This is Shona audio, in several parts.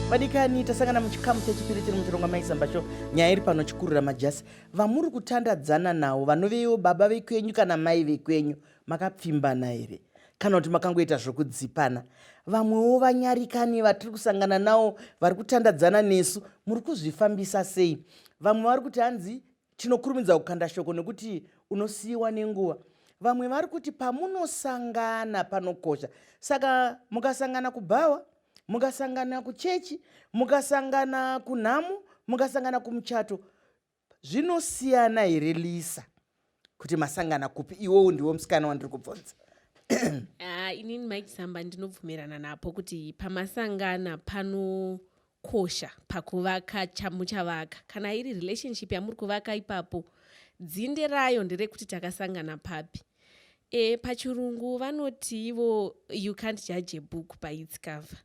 Vadikani tasangana muchikamu chechipiri chiri muchironga Mai Chisamba cho nyaya iri pano chikurira majasi vamuri kutandadzana navo vanovewo baba vekwenyu kana mai vekwenyu makapfimbana here kana kuti makangoita zvokudzipana vamwewo vanyarikani vatiri kusangana navo vari kutandadzana nesu muri kuzvifambisa sei vamwe vari kuti hanzi tinokurumidza kukanda shoko nekuti unosiyiwa nenguva vamwe vari kuti pamunosangana panokosha saka mukasangana kubhawa mukasangana kuchechi mukasangana kunhamu mukasangana kumuchato zvinosiyana here Lisa kuti masangana kupi iwowo ndiwo musikana wandiri kubvunza inini Mai Chisamba ndinobvumirana napo kuti pamasangana panokosha pakuvaka chamuchavaka kana iri relationship yamuri kuvaka ipapo dzinde rayo nderekuti takasangana papi pachirungu vanoti ivo you can't judge a book by its cover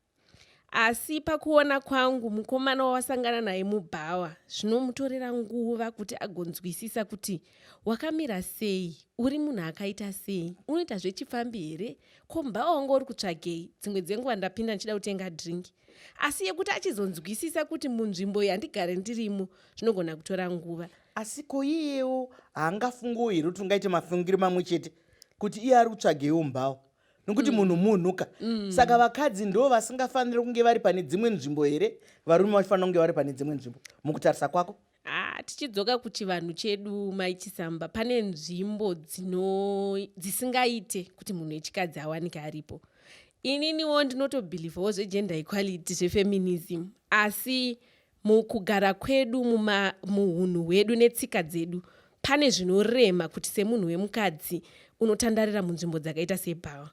asi pakuona kwangu mukomana wawasangana naye mubhawa zvinomutorera nguva kuti agonzwisisa kuti wakamira sei uri munhu akaita sei unoita zvechifambi here ko mubhawa wanga uri kutsvagei dzimwe dzenguva ndapinda ndichida kutenga dringi asi yekuti achizonzwisisa kuti munzvimbo yandigare ndirimo zvinogona kutora nguva asi ko iyewo haangafungiwo here kuti ungaite mafungiro mamwe chete kuti iye ari kutsvagewo mubhawa nokuti munhu munhuka saka vakadzi ndo vasingafaniri kunge vari pane dzimwe nzvimbo here varume vachifanira kunge vari pane dzimwe nzvimbo mukutarisa kwako tichidzoka kuchivanhu chedu Mai Chisamba pane nzvimbo dzisingaite kuti munhu wechikadzi awanike aripo ininiwo ndinotobhilivhawo zvegender equality zvefeminism asi mukugara kwedu muhunhu hwedu netsika dzedu pane zvinorema kuti semunhu wemukadzi unotandarira munzvimbo dzakaita sebhawa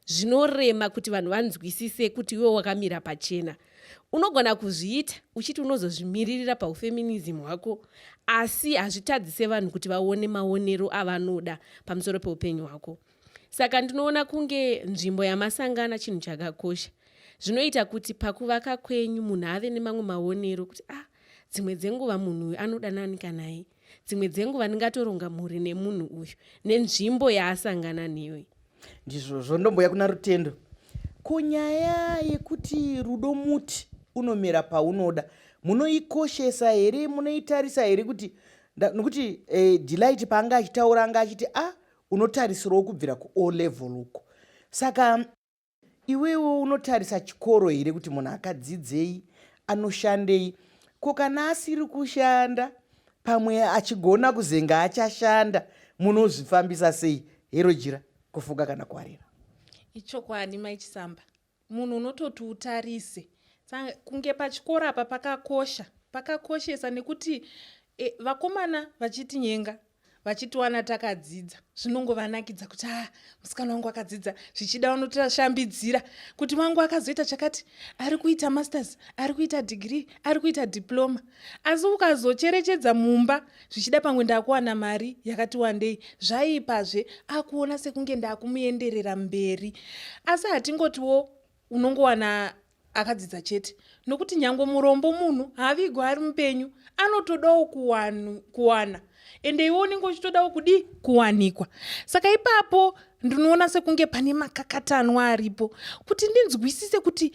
zvinorema kuti vanhu vanzwisise kuti iwe wakamira pachena unogona kuzviita uchiti unozozvimiririra paufeminism hwako asi hazvitadzise vanhu kuti vaone maonero avanoda pamusoro peupenyu hwako saka ndinoona kunge nzvimbo yamasangana chinhu chakakosha zvinoita kuti pakuvaka kwenyu munhu ave nemamwe maonero kuti dzimwe dzenguva munhu uyu anodananika naye dzimwe dzenguva ndingatoronga mhuri nemunhu uyu nenzvimbo yaasangana newe ndizvozvo ndomboya kuna Rutendo kunyaya yekuti rudo muti unomera paunoda munoikoshesa here munoitarisa here kuti nokuti Delight paanga achitaura anga achiti unotarisirawo kubvira kuO level uko saka iwewo unotarisa chikoro here kuti munhu akadzidzei anoshandei ko kana asiri kushanda pamwe achigona kuzenga achashanda munozvifambisa sei hero Jira kufunga kana kuwarira ichokwadi Mai Chisamba munhu unototi utarise kunge pachikora apa pakakoshesa nekuti vakomana vachitinyenga vachitiwana takadzidza zvinongovanakidza kuti musikana wangu akadzidza zvichida unotashambidzira kuti wangu akazoita chakati ari kuita masters ari kuita degree ari kuita diploma asi ukazocherechedza mumba zvichida pamwe ndakuwana mari yakati wandei zvaipazve akuona sekunge ndakumuenderera mberi asi hatingotiwo unongowana akadzidza chete nokuti nyange murombo munhu havigo ari mupenyu anotodawo kuwana ende iwe unenge uchitodawo kudi kuwanikwa saka ipapo ndinoona sekunge pane makakatanwa aripo kuti ndinzwisise kuti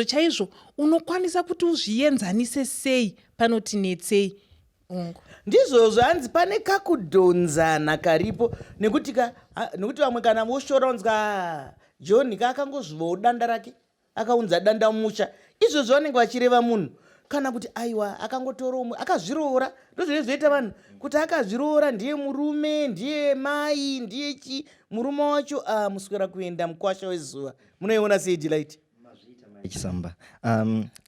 chaizvo unokwanisa kuti uzvienzanise sei panoti netsei ndizvozvo hanzi pane kakudhonzana karipo nekuti vamwe kana voshora unzwa John kakangozvivawo danda rake akaunza danda musha izvozvo vanenge vachireva munhu kana kuti aiwa akangotoromwe akazviroora ndozvinozoita vanhu kuti akazviroora ndiye murume ndiye mai ndiye murume wacho muswera kuenda mukwasha wezuva munoiona sei Delight Mai Chisamba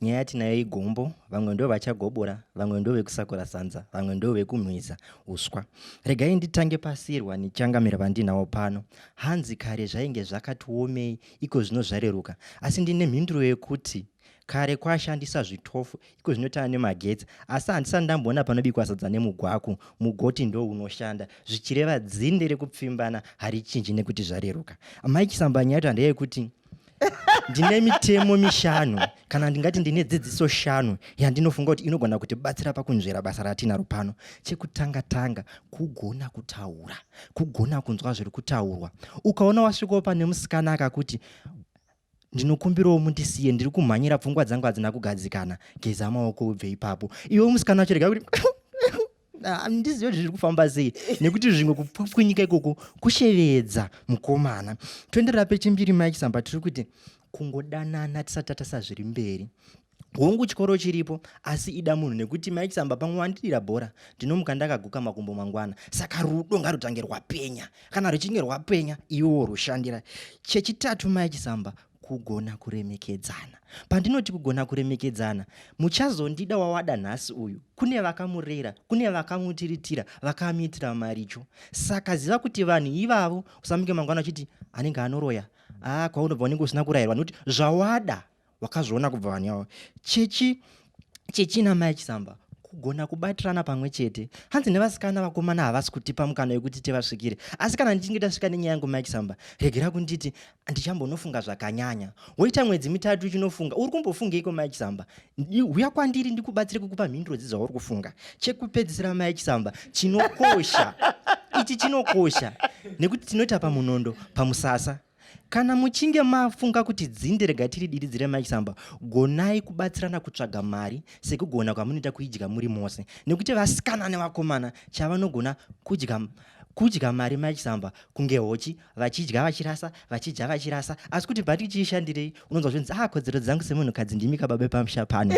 nyaya tinayo igombo vamwe ndo vachagobora vamwe ndo vekusakura sanza vamwe ndo vekumwiza uswa regai nditange pasirwa nichangamira vandinawo pano hanzi kare zvainge zvakatiomei iko zvino zvareruka asi ndine mhinduro yekuti kare kwashandisa zvitofu iko zvinotana nemagetsi asi handisati ndamboona panobikwa sadza nemugwaku mugoti ndo unoshanda zvichireva dzinde rekupfimbana harichinji nekuti zvareruka Mai Chisamba nyaya yacho ndeyekuti ndine mitemo 5 kana ndingati ndine dzidziso 5 yandinofunga kuti inogona kutibatsira pakunzvera basa ratinaro pano. Chekutanga kugona kutaura, kugona kunzwa zviri kutaurwa. Ukaona wasvikawo pane musikana akakuti ndinokumbirawo mundisiye ndiri kumhanyira pfungwa dzangu hadzina kugadzikana, geza maoko ubve ipapo. Iwe musikana wachirega kuti handizivi zviri kufamba sei, nekuti zvimwe kupwinyika ikoko kushevedza mukomana. Toenderera pechimbiri Mai Chisamba, tiri kuti kungodanana tisati tatasa zviri mberi. Hongu chikoro chiripo asi ida munhu, nekuti Mai Chisamba pamwe wandidira bhora ndinomuka ndakaguka makumbo mangwana. Saka rudo ngarutange rwapenya, kana ruchinge rwapenya iwo rushandira. Chechitatu Mai Chisamba, kugona kuremekedzana. Pandinoti kugona kuremekedzana, muchazondida wawada nhasi uyu, kune vakamurera, kune vakamutiritira, vakamuitira maricho. Saka ziva kuti vanhu ivavo usamuke mangwana uchiti anenge anoroya, kwaunobva unenge usina kurayirwa, nokuti zvawada wakazviona kubva vanhu yavo. Chechina Mai Chisamba, kugona kubatirana pamwe chete. Hanzi nevasikana vakomana havasi kutipa mukana wekuti tivasvikire, asi kana ndichinge tasvika nenyaya yangu Mai Chisamba, regera kunditi ndichambonofunga zvakanyanya. Woita mwedzi 3 uchinofunga, uri kumbofungeiko Mai Chisamba? Uya kwandiri ndikubatsire kukupa mhinduro dzezvauri kufunga. Chekupedzisira Mai Chisamba, chinokosha ichi chinokosha, nekuti tinoita pamunondo pamusasa. Kana muchinge mafunga kuti dzinde rega tiri diridzire Mai Chisamba, gonai kubatsirana kutsvaga mari sekugona kwamunoita kuidya muri mose, nekuti vasikana nevakomana chavanogona kudya mari Mai Chisamba kunge hochi, vachidya vachirasa, vachidya vachirasa, asi kuti bhati chiishandirei unonzwa zvinzi kodzero dzangu semunhukadzi ndimi kababe pamusha pano.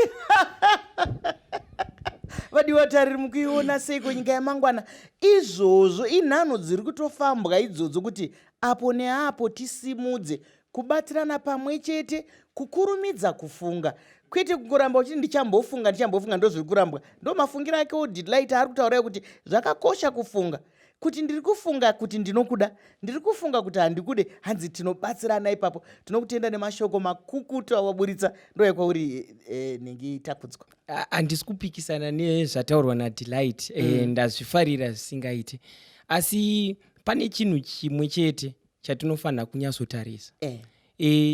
Vadiwa tariri mukuiona sei kunyika yamangwana? Izvozvo inhano dziri kutofambwa idzodzo, kuti apo neapo tisimudze kubatirana pamwe chete, kukurumidza kufunga, kwete kungoramba uchiti ndichambofunga ndo zviri kurambwa. Ndo mafungiro ake oDelight ari kutaura kuti zvakakosha kufunga, kuti ndiri kufunga kuti ndinokuda, ndiri kufunga kuti handikude, hanzi tinobatsirana ipapo. Tinokutenda nemashoko makukutu awaburitsa, ndo yakwauri nenge takudzwa. Handisi kupikisana nezvataurwa naDelight, ndazvifarira zvisingaiti, asi pane chinhu chimwe chete chatinofanira kunyatsotarisa.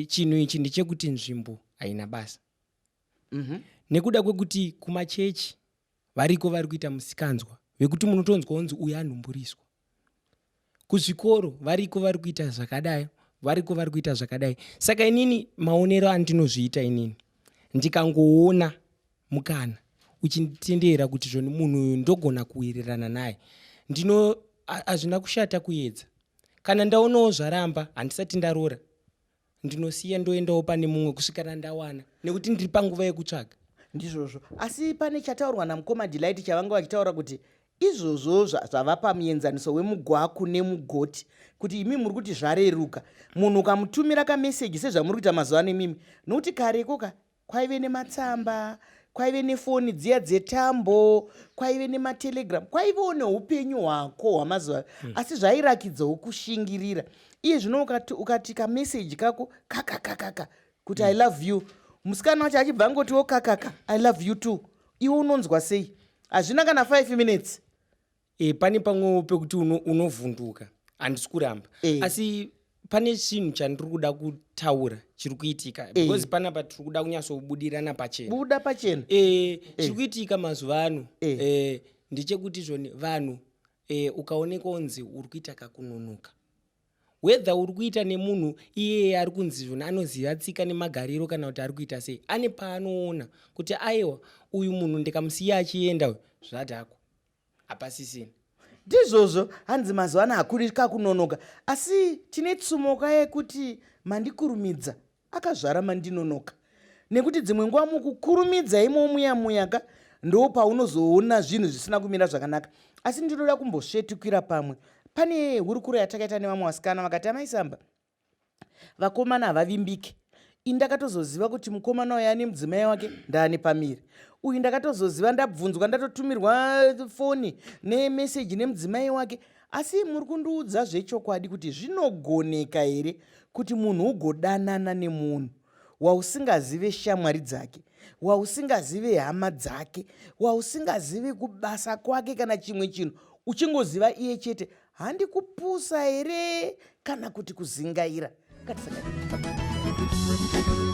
Chinhu ichi ndechekuti nzvimbo haina basa. Nekuda kwekuti kumachechi variko vari kuita musikanzwa wekuti munotonzwa kunzi uyu anhumburiswa. Kuzvikoro variko vari kuita zvakadai, variko vari kuita zvakadai. Saka inini maonero andinozviita inini, ndikangoona mukana uchinditendera kuti zvoni munhu uyu ndogona kuwirirana naye, hazvina kushata kuedza. Kana ndaonawo zvaramba, handisati ndarora, ndinosiya ndoendawo pane mumwe kusvikana ndawana, nekuti ndiri panguva yekutsvaga. Ndizvozvo. Asi pane chataurwa namukoma Delight chavanga vachitaura kuti izvozvo zvava pamuenzaniso wemugwaku nemugoti, kuti imi muri kuti zvareruka. Munhu ukamutumira kameseji sezvamuri kuita mazuva ano imimi, nokuti kareko kwaive nematsamba, kwaive nefoni dziya dzetambo, kwaive nematelegram, kwaivewo neupenyu hwako hwamazuva, asi zvairakidzawo kushingirira. Iye zvino ukati kameseji kako kakakakaka kuti I love you, musikana wacho achibva angotiwo kakaka I love you too, iwe unonzwa sei? Hazvina kana 5 minutes. Pane pamwewo pekuti unovhunduka, handisi kuramba, asi pane chinhu chandiri kuda kutaura chiri kuitika, because panapa tiri kuda kunyatsobudirana pachena. Buda pachena. Chiri kuitika mazuva ano ndechekuti zvoni vanhu ukaoneka kunzi uri kuita kakunonoka, whether uri kuita nemunhu iyeye ari kunzi zvona anoziva tsika nemagariro kana kuti ari kuita sei, ane paanoona kuti aiwa uyu munhu ndikamusiya achienda zvadhako, hapasisina. Ndizvozvo hanzi mazuva ano hakuri kakunonoka, asi tine tsumoka yekuti mandikurumidza akazvara mandinonoka, nekuti dzimwe nguva mukukurumidza imo muyamuyaka ndo paunozoona zvinhu zvisina kumira zvakanaka. Asi ndinoda kumbosvetukira pamwe. Pane hurukuro yatakaita nevamwe vasikana vakati Mai Chisamba, vakomana havavimbike. Ndakatozoziva kuti mukomana uyu ane mudzimai wake ndaane pamiri. Uyu ndakatozoziva, ndabvunzwa, ndatotumirwa foni nemeseji nemudzimai wake. Asi muri kundiudza zvechokwadi kuti zvinogoneka here kuti munhu ugodanana nemunhu wausingazive shamwari dzake, wausingazive hama dzake, wausingazive kubasa kwake kana chimwe chinhu, uchingoziva iye chete, handi kupusa here kana kuti kuzingaira. Ngatisakati.